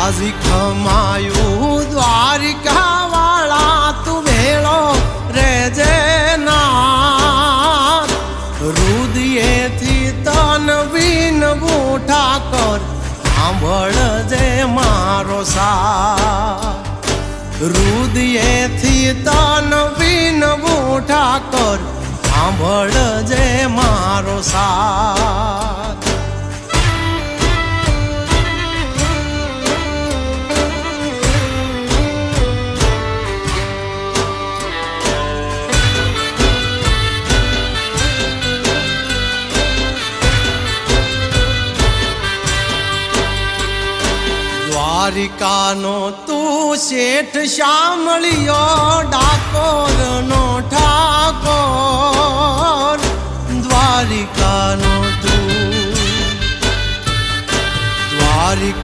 આજી ખમાયું દ્વારિકા વાળા તું ભેળો રેજે ના રુદિયેથી તન વિન બૂઠા કર સાંભળજે મારો સાથ રુદિયેથી તન વિન બૂઠા કર સાંભળજે મારો સાથ દ્વારિકાનો તું શેઠ શામળિયો ડાકોરનો ઠાકોર દ્વારિકાનો તું દ્વારિકા